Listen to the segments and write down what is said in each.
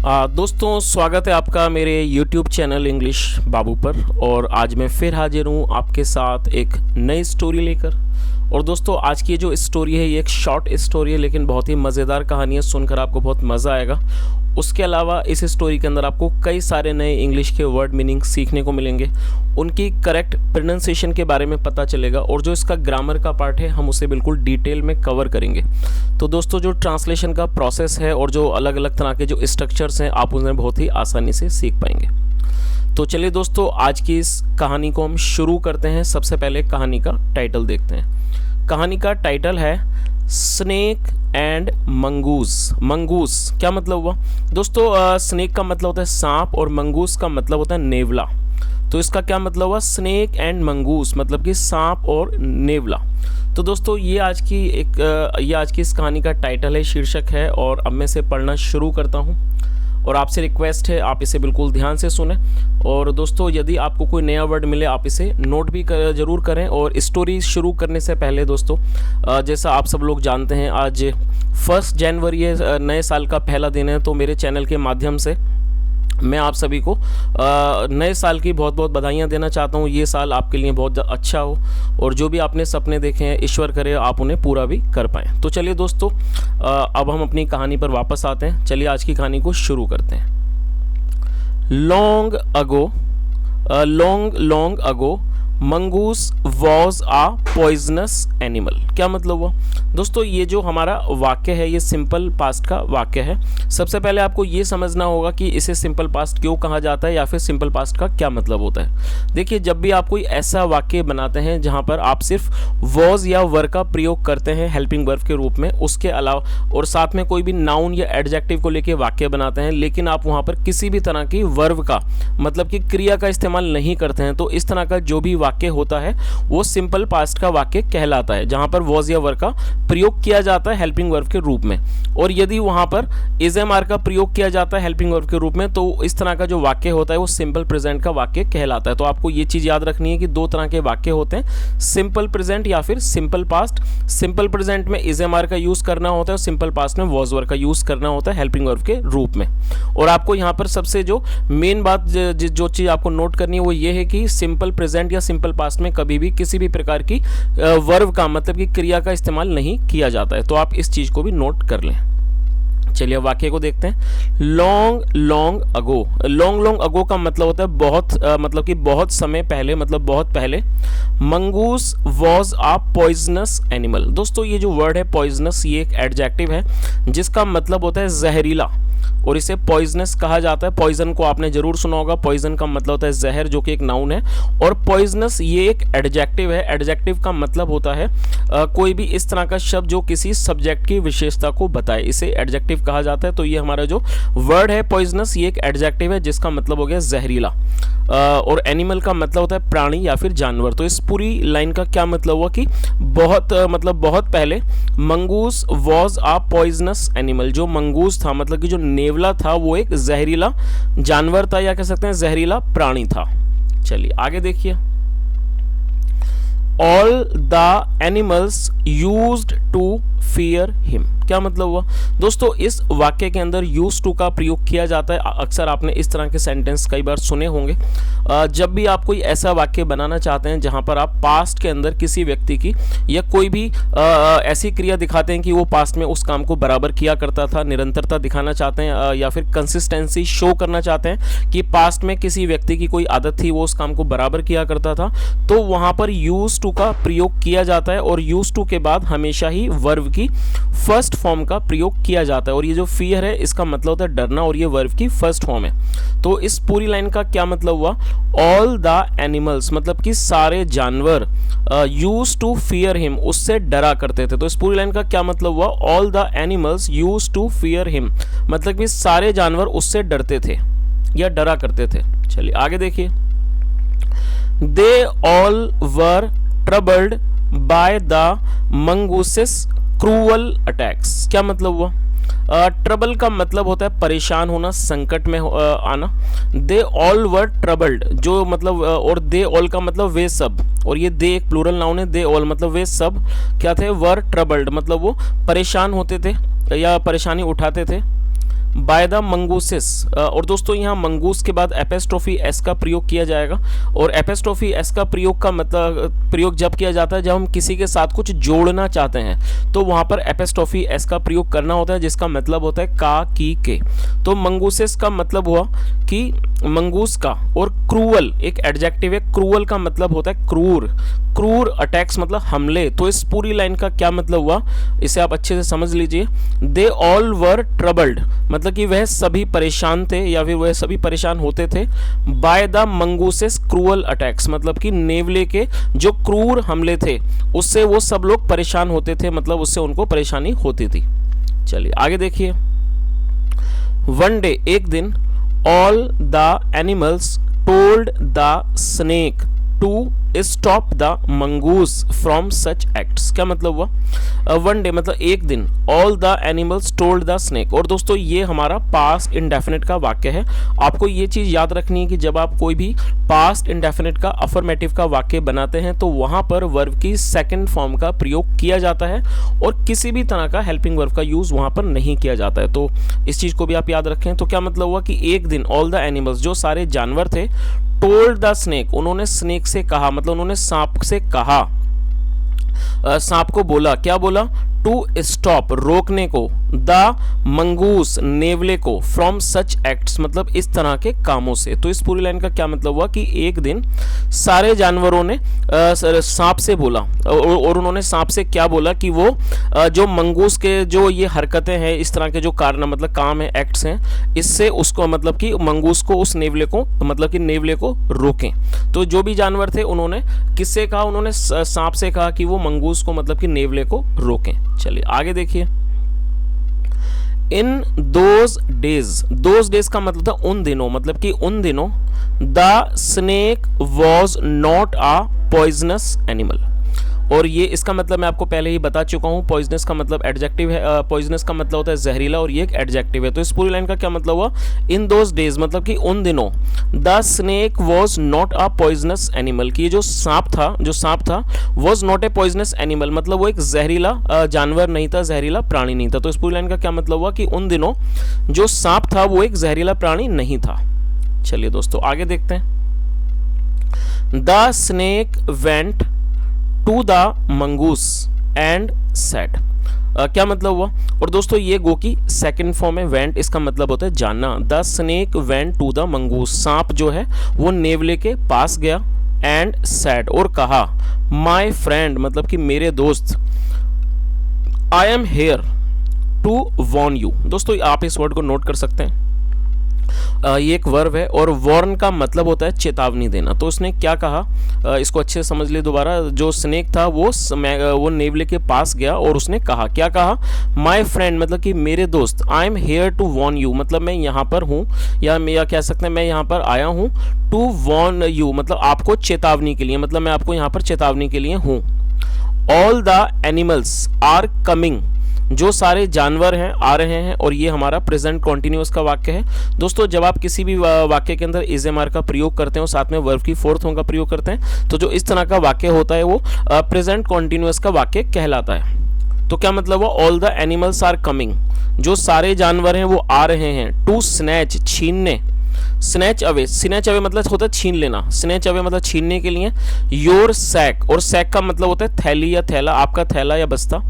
दोस्तों स्वागत है आपका मेरे YouTube चैनल इंग्लिश बाबू पर। और आज मैं फिर हाजिर हूँ आपके साथ एक नई स्टोरी लेकर। और दोस्तों आज की जो स्टोरी है ये एक शॉर्ट स्टोरी है, लेकिन बहुत ही मज़ेदार कहानी है, सुनकर आपको बहुत मज़ा आएगा। उसके अलावा इस स्टोरी के अंदर आपको कई सारे नए इंग्लिश के वर्ड मीनिंग सीखने को मिलेंगे, उनकी करेक्ट प्रोनाउंसिएशन के बारे में पता चलेगा, और जो इसका ग्रामर का पार्ट है हम उसे बिल्कुल डिटेल में कवर करेंगे। तो दोस्तों जो ट्रांसलेशन का प्रोसेस है और जो अलग अलग तरह के जो स्ट्रक्चर्स हैं आप उन्हें बहुत ही आसानी से सीख पाएंगे। तो चलिए दोस्तों आज की इस कहानी को हम शुरू करते हैं। सबसे पहले कहानी का टाइटल देखते हैं। कहानी का टाइटल है स्नेक एंड मंगूस। मंगूस क्या मतलब हुआ दोस्तों? स्नेक का मतलब होता है सांप और मंगूस का मतलब होता है नेवला। तो इसका क्या मतलब हुआ? स्नेक एंड मंगूस मतलब कि सांप और नेवला। तो दोस्तों ये आज की इस कहानी का टाइटल है, शीर्षक है। और अब मैं इसे पढ़ना शुरू करता हूँ और आपसे रिक्वेस्ट है आप इसे बिल्कुल ध्यान से सुने। और दोस्तों यदि आपको कोई नया वर्ड मिले आप इसे नोट भी ज़रूर करें। और स्टोरी शुरू करने से पहले दोस्तों जैसा आप सब लोग जानते हैं आज 1 जनवरी है, नए साल का पहला दिन है। तो मेरे चैनल के माध्यम से मैं आप सभी को नए साल की बहुत बहुत बधाइयाँ देना चाहता हूँ। ये साल आपके लिए बहुत अच्छा हो और जो भी आपने सपने देखे हैं ईश्वर करे आप उन्हें पूरा भी कर पाएँ। तो चलिए दोस्तों अब हम अपनी कहानी पर वापस आते हैं। चलिए आज की कहानी को शुरू करते हैं। Long ago mongoose was a poisonous animal. क्या मतलब हुआ दोस्तों? ये जो हमारा वाक्य है ये सिंपल पास्ट का वाक्य है। सबसे पहले आपको ये समझना होगा कि इसे सिंपल पास्ट क्यों कहा जाता है या फिर सिंपल पास्ट का क्या मतलब होता है। देखिए जब भी आप कोई ऐसा वाक्य बनाते हैं जहाँ पर आप सिर्फ वॉज या वर का प्रयोग करते हैं हेल्पिंग वर्ब के रूप में, उसके अलावा और साथ में कोई भी नाउन या एडजेक्टिव को लेकर वाक्य बनाते हैं, लेकिन आप वहाँ पर किसी भी तरह की वर्ब का मतलब कि क्रिया का इस्तेमाल नहीं करते हैं, तो इस तरह का जो भी वाक्य होता है वो सिंपल पास्ट का वाक्य कहलाता है, जहां पर वॉज या वर का प्रयोग किया जाता है हेल्पिंग वर्ब के रूप में। और यदि वहां पर इज एम आर का प्रयोग किया जाता है हेल्पिंग वर्ब के रूप में तो इस तरह का जो वाक्य होता है वो सिंपल प्रेजेंट का वाक्य कहलाता है। तो आपको ये चीज याद रखनी है कि दो तरह के वाक्य होते हैं, सिंपल प्रेजेंट या फिर सिंपल पास्ट। सिंपल प्रेजेंट में इज एम आर का यूज करना होता है और सिंपल पास्ट में वॉज वर का यूज करना होता है हेल्पिंग वर्ब के रूप में। और आपको यहाँ पर सबसे जो मेन बात जो चीज आपको नोट करनी है वो ये है कि सिंपल प्रेजेंट या सिंपल पास्ट में कभी भी किसी भी प्रकार की वर्ब का मतलब कि क्रिया का इस्तेमाल नहीं किया जाता है। तो आप इस चीज को भी नोट कर लें। चलिए वाक्य को देखते हैं। लॉन्ग अगो का मतलब होता है बहुत मतलब कि बहुत समय पहले, मतलब बहुत पहले। Mongoose was a poisonous animal. दोस्तों ये जो वर्ड है पॉइजनस ये एक एडजेक्टिव है जिसका मतलब होता है जहरीला, और इसे पॉइजनस कहा जाता है। पॉइजन को आपने जरूर सुना होगा, पॉइजन का मतलब होता है जहर, जो कि एक नाउन है। और पॉइजनस ये एक एडजेक्टिव है। एडजेक्टिव का मतलब होता है कोई भी इस तरह का शब्द जो किसी सब्जेक्ट की विशेषता को बताए, इसे एडजेक्टिव कहा जाता है। तो ये हमारा जो वर्ड है पॉइजनस ये एक एडजेक्टिव है जिसका मतलब हो गया जहरीला। और एनिमल का मतलब होता है प्राणी या फिर जानवर। तो इस पूरी लाइन का क्या मतलब हुआ कि बहुत पहले mongoose was a poisonous animal. जो मंगूस था मतलब कि जो नेवला था वो एक जहरीला जानवर था या कह सकते हैं जहरीला प्राणी था। चलिए आगे देखिए। All the animals used to fear him. क्या मतलब हुआ दोस्तों? इस वाक्य के अंदर यूज टू का प्रयोग किया जाता है। अक्सर आपने इस तरह के सेंटेंस कई बार सुने होंगे। जब भी आप कोई ऐसा वाक्य बनाना चाहते हैं जहां पर आप पास्ट के अंदर किसी व्यक्ति की या कोई भी ऐसी क्रिया दिखाते हैं कि वो पास्ट में उस काम को बराबर किया करता था, निरंतरता दिखाना चाहते हैं या फिर कंसिस्टेंसी शो करना चाहते हैं कि पास्ट में किसी व्यक्ति की कोई आदत थी वो उस काम को बराबर किया करता था, तो वहां पर यूज टू का प्रयोग किया जाता है। और यूज टू के बाद हमेशा ही वर्ब की फर्स्ट फॉर्म का प्रयोग किया जाता है। और ये जो फियर है इसका मतलब होता है डरना, और ये वर्ब की फर्स्ट फॉर्म है। तो इस पूरी लाइन का क्या मतलब हुआ? ऑल द एनिमल्स मतलब कि सारे जानवर यूज टू फियर हिम उससे डरा करते थे। तो इस पूरी लाइन का क्या मतलब हुआ? All the animals use to fear him मतलब कि सारे जानवर उससे डरते थे या डरा करते थे। चलिए आगे देखिए। They all were troubled by the mongooses cruel attacks. क्या मतलब हुआ? ट्रबल का मतलब होता है परेशान होना, संकट में आना। दे ऑल वर ट्रबल्ड जो मतलब और दे ऑल का मतलब वे सब, और ये दे एक प्लूरल नाउन है। दे ऑल मतलब वे सब क्या थे? वर ट्रबल्ड मतलब वो परेशान होते थे या परेशानी उठाते थे। By the mongooses. और दोस्तों यहाँ मंगूस के बाद एपेस्ट्रोफी एस का प्रयोग किया जाएगा, और एपेस्ट्रोफी एस का प्रयोग का मतलब प्रयोग जब किया जाता है जब हम किसी के साथ कुछ जोड़ना चाहते हैं, तो वहाँ पर एपेस्ट्रोफी एस का प्रयोग करना होता है, जिसका मतलब होता है का, की, के। तो मंगूसिस का मतलब हुआ कि मंगूस का, और क्रूअल एक एडजेक्टिव है, क्रूअल का मतलब होता है क्रूर, क्रूर अटैक्स मतलब हमले। तो इस पूरी लाइन का क्या मतलब हुआ, इसे आप अच्छे से समझ लीजिए। दे ऑल वर ट्रबल्ड, मतलब कि वह सभी परेशान थे या फिर वह सभी परेशान होते थे। By the mongooses cruel attacks, मतलब कि नेवले के जो क्रूर हमले थे उससे वो सब लोग परेशान होते थे, मतलब उससे उनको परेशानी होती थी। चलिए आगे देखिए। वन डे, एक दिन, all the animals told the snake to stop the mongoose from such acts. क्या मतलब हुआ, वन डे मतलब एक दिन, all the animals told the snake. और दोस्तों ये हमारा पास्ट इंडेफिनिट का वाक्य है। आपको ये चीज़ याद रखनी है कि जब आप कोई भी पास्ट इंडेफिनिट का अफर्मेटिव का वाक्य बनाते हैं तो वहाँ पर वर्ब की सेकंड फॉर्म का प्रयोग किया जाता है और किसी भी तरह का हेल्पिंग वर्ब का यूज़ वहाँ पर नहीं किया जाता है। तो इस चीज़ को भी आप याद रखें। तो क्या मतलब हुआ कि एक दिन ऑल द एनिमल्स, जो सारे जानवर थे, टोल्ड द स्नेक, उन्होंने स्नेक से कहा, मतलब उन्होंने सांप से कहा, सांप को बोला, क्या बोला, टू स्टॉप रोकने को, द मंगूस नेवले को, फ्रॉम सच एक्ट्स मतलब इस तरह के कामों से। तो इस पूरी लाइन का क्या मतलब हुआ कि एक दिन सारे जानवरों ने सांप से बोला, और उन्होंने सांप से क्या बोला कि वो जो मंगूस के जो ये हरकतें हैं, इस तरह के जो कारण मतलब काम है, एक्ट्स हैं, इससे उसको मतलब कि मंगूस को, उस नेवले को मतलब कि नेवले को रोकें। तो जो भी जानवर थे उन्होंने किससे कहा, उन्होंने सांप से कहा कि वो मंगूस को मतलब कि नेवले को रोकें। चलिए आगे देखिए। इन दोज डेज का मतलब था उन दिनों, मतलब कि उन दिनों, the snake was not a poisonous animal. और ये इसका मतलब मैं आपको पहले ही बता चुका हूँ, पॉइजनस का मतलब एडजेक्टिव है, पॉइजनस का मतलब होता है जहरीला, और ये एक एडजेक्टिव है। तो इस पूरी लाइन का क्या मतलब हुआ, इन दोज डेज मतलब कि उन दिनों, the snake was not a poisonous animal, कि जो सांप था was not a poisonous animal, मतलब वो एक जहरीला जानवर नहीं था, जहरीला प्राणी नहीं था। तो इस पूरी लाइन का क्या मतलब हुआ कि उन दिनों जो सांप था वो एक जहरीला प्राणी नहीं था। चलिए दोस्तों आगे देखते हैं। The snake went to the mongoose and said. क्या मतलब हुआ, और दोस्तों ये गो की सेकंड फॉर्म है, वेंट इसका मतलब होता है जाना। The snake went to the mongoose, सांप जो है वो नेवले के पास गया, एंड सेड और कहा, माय फ्रेंड मतलब कि मेरे दोस्त, I am here to warn you. दोस्तों आप इस वर्ड को नोट कर सकते हैं, ये एक वर्ब है, और वॉर्न का मतलब होता है चेतावनी देना। तो उसने क्या कहा, इसको अच्छे से समझ लिए दोबारा। जो स्नेक था वो नेवले के पास गया और उसने कहा, क्या कहा, माय फ्रेंड मतलब कि मेरे दोस्त, I am here to warn you मतलब मैं यहाँ पर हूँ, या कह सकते हैं मैं यहाँ पर आया हूँ, टू वॉर्न यू मतलब आपको चेतावनी के लिए, मतलब मैं आपको यहाँ पर चेतावनी के लिए हूँ। All the animals are coming, जो सारे जानवर हैं आ रहे हैं, और ये हमारा प्रेजेंट कॉन्टिन्यूअस का वाक्य है। दोस्तों जब आप किसी भी वाक्य के अंदर इज एम आर का प्रयोग करते हैं और साथ में वर्ब की फोर्थ फॉर्म का प्रयोग करते हैं, तो जो इस तरह का वाक्य होता है वो प्रेजेंट कॉन्टिन्यूअस का वाक्य कहलाता है। तो क्या मतलब हुआ, all the animals are coming, जो सारे जानवर हैं वो आ रहे हैं, टू स्नैच छीनने, स्नैच अवे मतलब होता है छीन लेना, स्नैच अवे मतलब छीनने के लिए, योर सैक, और सैक का मतलब होता है थैली या थैला, आपका थैला या बस्ता,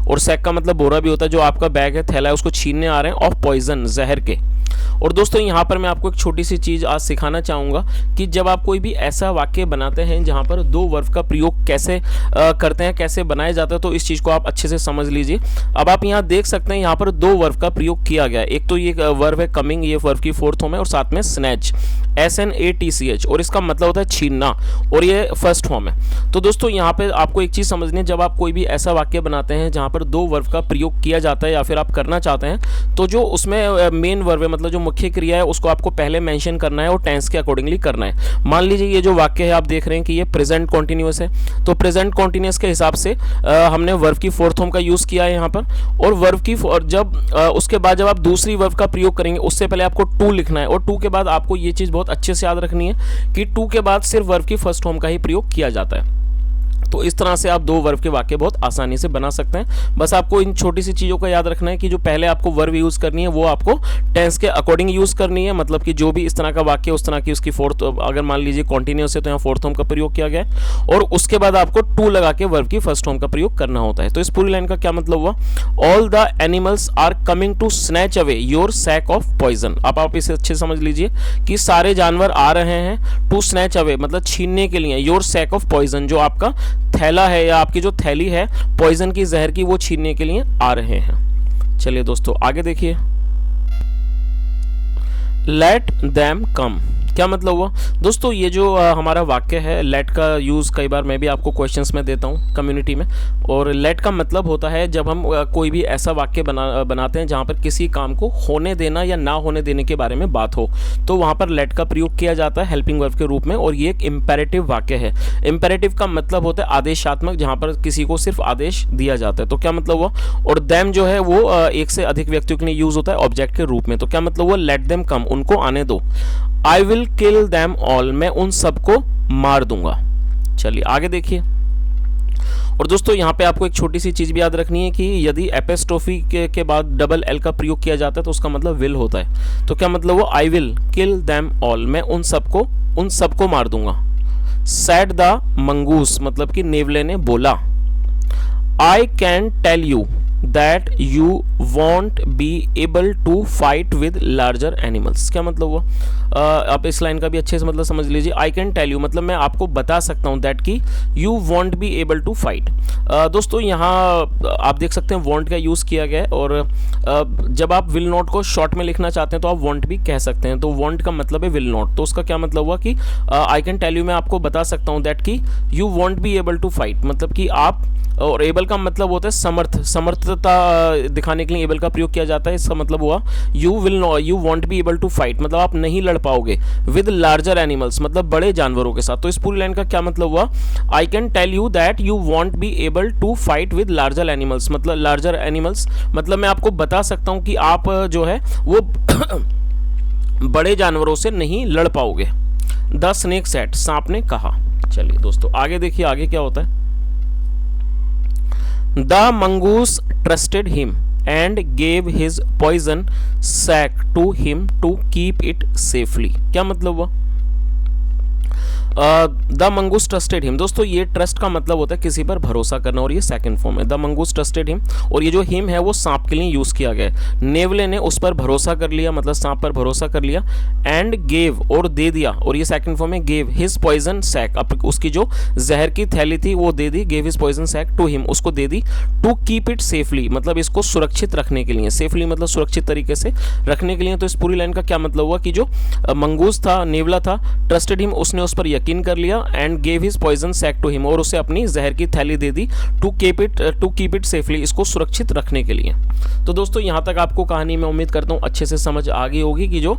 और सैक का मतलब बोरा भी होता है, जो आपका बैग है, थैला है, उसको छीनने आ रहे हैं, ऑफ पॉइजन जहर के। और दोस्तों यहाँ पर मैं आपको एक छोटी सी चीज़ आज सिखाना चाहूँगा कि जब आप कोई भी ऐसा वाक्य बनाते हैं जहाँ पर दो वर्ब का प्रयोग कैसे करते हैं, कैसे बनाया जाता है, तो इस चीज़ को आप अच्छे से समझ लीजिए। अब आप यहाँ देख सकते हैं यहाँ पर दो वर्ब का प्रयोग किया गया है। एक तो ये वर्ब है कमिंग, ये वर्ब की फोर्थ फॉर्म है, और साथ में स्नैच, SNATCH, और इसका मतलब होता है छीनना, और ये फर्स्ट फॉर्म है। तो दोस्तों यहाँ पे आपको एक चीज़ समझनी है, जब आप कोई भी ऐसा वाक्य बनाते हैं जहाँ पर दो वर्ब का प्रयोग किया जाता है या फिर आप करना चाहते हैं, तो जो उसमें मेन वर्ब है मतलब जो मुख्य क्रिया है उसको आपको पहले मेंशन करना है और टेंस के अकॉर्डिंगली करना है। मान लीजिए ये जो वाक्य है आप देख रहे हैं कि ये प्रेजेंट कॉन्टिन्यूअस है, तो प्रेजेंट कॉन्टिन्यूअस के हिसाब से हमने वर्ब की फोर्थ फॉर्म का यूज़ किया है यहाँ पर, और वर्ब की जब उसके बाद जब आप दूसरी वर्ब का प्रयोग करेंगे उससे पहले आपको टू लिखना है, और टू के बाद आपको ये चीज़ बहुत अच्छे से याद रखनी है कि टू के बाद सिर्फ वर्ब की फर्स्ट फॉर्म का ही प्रयोग किया जाता है। तो इस तरह से आप दो वर्ब के वाक्य बहुत आसानी से बना सकते हैं। बस आपको इन छोटी सी चीज़ों का याद रखना है कि जो पहले आपको वर्ब यूज़ करनी है वो आपको टेंस के अकॉर्डिंग यूज़ करनी है, मतलब कि जो भी इस तरह का वाक्य उस तरह की उसकी फोर्थ, अगर मान लीजिए कॉन्टिन्यूअस है तो यहाँ फोर्थ फॉर्म का प्रयोग किया गया है, और उसके बाद आपको टू लगा के वर्ब की फर्स्ट फॉर्म का प्रयोग करना होता है। तो इस पूरी लाइन का क्या मतलब हुआ? All the animals are coming to snatch away your sack of poison. अब आप इसे अच्छे समझ लीजिए कि सारे जानवर आ रहे हैं टू स्नैच अवे, मतलब छीनने के लिए, योर सैक ऑफ पॉइजन, जो आपका थैला है या आपकी जो थैली है पॉइजन की, जहर की, वो छीनने के लिए आ रहे हैं। चलिए दोस्तों आगे देखिए, लेट देम कम, क्या मतलब हुआ? दोस्तों ये जो हमारा वाक्य है, लेट का यूज़ कई बार मैं भी आपको क्वेश्चंस में देता हूँ कम्युनिटी में, और लेट का मतलब होता है जब हम कोई भी ऐसा वाक्य बनाते हैं जहाँ पर किसी काम को होने देना या ना होने देने के बारे में बात हो, तो वहाँ पर लेट का प्रयोग किया जाता है हेल्पिंग वर्ब के रूप में, और ये एक इम्पेरेटिव वाक्य है। इम्पेरेटिव का मतलब होता है आदेशात्मक, जहाँ पर किसी को सिर्फ आदेश दिया जाता है। तो क्या मतलब हुआ? और देम जो है वो एक से अधिक व्यक्तियों के लिए यूज़ होता है ऑब्जेक्ट के रूप में। तो क्या मतलब हुआ? लेट देम कम, उनको आने दो। I will kill them all, मैं उन सबको मार दूंगा। चलिए आगे देखिए, और दोस्तों यहाँ पे आपको एक छोटी सी चीज़ भी याद रखनी है कि यदि एपेस्ट्रोफी के बाद डबल एल का प्रयोग किया जाता है तो उसका मतलब विल होता है। तो क्या मतलब वो? I will kill them all, मैं उन सबको मार दूंगा। सैड द मंगूस, मतलब कि नेवले ने बोला। I can tell you that you won't be able to fight with larger animals, क्या मतलब हुआ? आप इस लाइन का भी अच्छे से मतलब समझ लीजिए। I can tell you मतलब मैं आपको बता सकता हूँ that कि you won't be able to fight। दोस्तों यहाँ आप देख सकते हैं won't का यूज़ किया गया है, और जब आप will not को शॉर्ट में लिखना चाहते हैं तो आप won't भी कह सकते हैं। तो won't का मतलब है will not, तो उसका क्या मतलब हुआ कि I can tell you, मैं आपको बता सकता हूँ that कि you won't be able to fight, मतलब कि आप, और एबल का मतलब होता है समर्थता दिखाने के लिए एबल का प्रयोग किया जाता है। इसका मतलब हुआ you want be able to fight, मतलब आप नहीं लड़ पाओगे विद लार्जर एनिमल्स, मतलब बड़े जानवरों के साथ। तो इस पूरी लाइन का क्या मतलब हुआ? I can tell you that you want be able to fight with larger animals, मतलब लार्जर एनिमल्स मतलब मैं आपको बता सकता हूँ कि आप जो है वो बड़े जानवरों से नहीं लड़ पाओगे। द स्नेक सेड, सांप ने कहा। चलिए दोस्तों आगे देखिए, आगे क्या होता है? The mongoose trusted him and gave his poison sack to him to keep it safely, क्या मतलब हुआ? द मंगूस ट्रस्टेड हिम, दोस्तों ये ट्रस्ट का मतलब होता है किसी पर भरोसा करना, और ये सेकंड फॉर्म है। द मंगूस ट्रस्टेड हिम, और ये जो हिम है वो सांप के लिए यूज़ किया गया है। नेवले ने उस पर भरोसा कर लिया, मतलब सांप पर भरोसा कर लिया। एंड गेव, और दे दिया, और ये सेकंड फॉर्म है। गेव हिज पॉइजन सैक, अब उसकी जो जहर की थैली थी वो दे दी। Gave his poison sac to him, उसको दे दी। टू कीप इट सेफली, मतलब इसको सुरक्षित रखने के लिए। सेफली मतलब सुरक्षित तरीके से रखने के लिए। तो इस पूरी लाइन का क्या मतलब हुआ कि जो मंगूस था, नेवला था, ट्रस्टेड हिम, उसने उस पर यकीन कर लिया। And gave his poison sac to him, और उसे अपनी जहर की थैली दे दी। टू कीप इट सेफली, इसको सुरक्षित रखने के लिए। तो दोस्तों यहाँ तक आपको कहानी मैं उम्मीद करता हूँ अच्छे से समझ आ गई होगी कि जो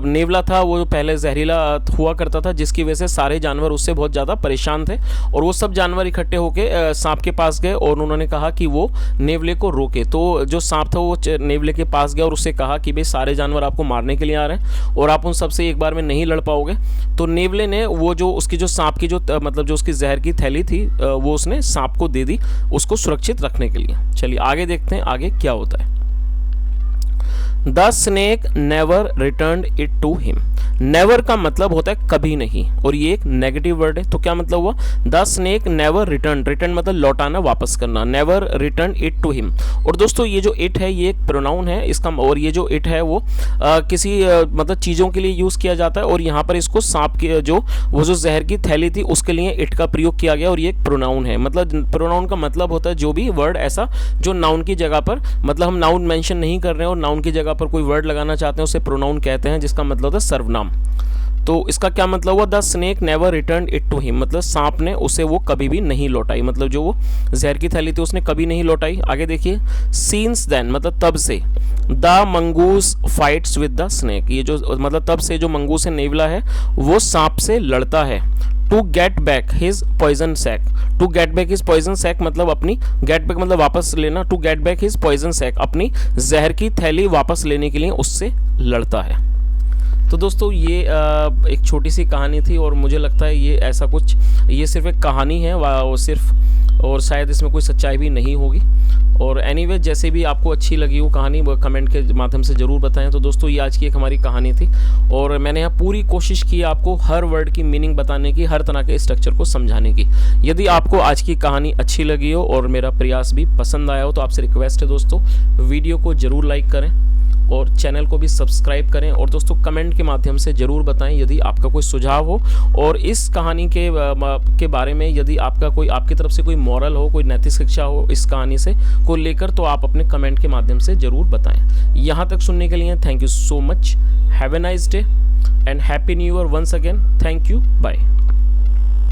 नेवला था वो पहले जहरीला हुआ करता था, जिसकी वजह से सारे जानवर उससे बहुत ज़्यादा परेशान थे, और वो सब जानवर इकट्ठे होकर सांप के पास गए और उन्होंने कहा कि वो नेवले को रोके। तो जो सांप था वो नेवले के पास गया और उससे कहा कि भाई सारे जानवर आपको मारने के लिए आ रहे हैं और आप उन सबसे एक बार में नहीं लड़ पाओगे। तो नेवले ने वो जो उसकी जो सांप की जो मतलब जो उसकी जहर की थैली थी वो उसने सांप को दे दी, उसको सुरक्षित रखने के लिए। चलिए आगे देखते हैं आगे क्या होता है। The snake never returned it to him. Never का मतलब होता है कभी नहीं, और ये एक नेगेटिव वर्ड है। तो क्या मतलब हुआ? द स्नेक नेवर रिटर्न मतलब लौटाना, वापस करना। Never return it to him. और दोस्तों ये जो इट है ये एक प्रोनाउन है इसका, और ये जो इट है वो किसी मतलब चीज़ों के लिए यूज़ किया जाता है, और यहाँ पर इसको सांप की जो जहर की थैली थी उसके लिए इट का प्रयोग किया गया, और ये एक प्रोनाउन है। मतलब प्रोनाउन का मतलब होता है जो भी वर्ड ऐसा जो नाउन की जगह पर, मतलब हम नाउन मेंशन नहीं कर रहे हैं और नाउन की जगह पर कोई वर्ड लगाना चाहते हैं उसे प्रोनाउन कहते हैं, जिसका मतलब होता है सर्वनाम। तो इसका क्या मतलब हुआ? The snake never return it to him, मतलब सांप ने उसे वो कभी भी नहीं लौटाई, मतलब जो वो जहर की थैली थी उसने कभी नहीं लौटाई। आगे देखिए, सीन्स देन मतलब तब से, the mongoose fights with the snake, ये जो मतलब तब से जो मंगूस है नेवला है वो सांप से लड़ता है। To get back his poison sac, to get back his poison sac मतलब अपनी, गेट बैक मतलब वापस लेना, to get back his poison sac अपनी जहर की थैली वापस लेने के लिए उससे लड़ता है। तो दोस्तों ये एक छोटी सी कहानी थी और मुझे लगता है ये ऐसा कुछ, ये सिर्फ एक कहानी है वो सिर्फ, और शायद इसमें कोई सच्चाई भी नहीं होगी। और एनीवे जैसे भी आपको अच्छी लगी वो कहानी वो कमेंट के माध्यम से ज़रूर बताएं। तो दोस्तों ये आज की एक हमारी कहानी थी और मैंने यहाँ पूरी कोशिश की आपको हर वर्ड की मीनिंग बताने की, हर तरह के स्ट्रक्चर को समझाने की। यदि आपको आज की कहानी अच्छी लगी हो और मेरा प्रयास भी पसंद आया हो तो आपसे रिक्वेस्ट है दोस्तों, वीडियो को ज़रूर लाइक करें और चैनल को भी सब्सक्राइब करें। और दोस्तों कमेंट के माध्यम से ज़रूर बताएं यदि आपका कोई सुझाव हो, और इस कहानी के बारे में यदि आपकी तरफ से कोई मॉरल हो, कोई नैतिक शिक्षा हो इस कहानी से को लेकर, तो आप अपने कमेंट के माध्यम से ज़रूर बताएं। यहाँ तक सुनने के लिए thank you so much. Have a nice day and happy new year once again. Thank you, bye.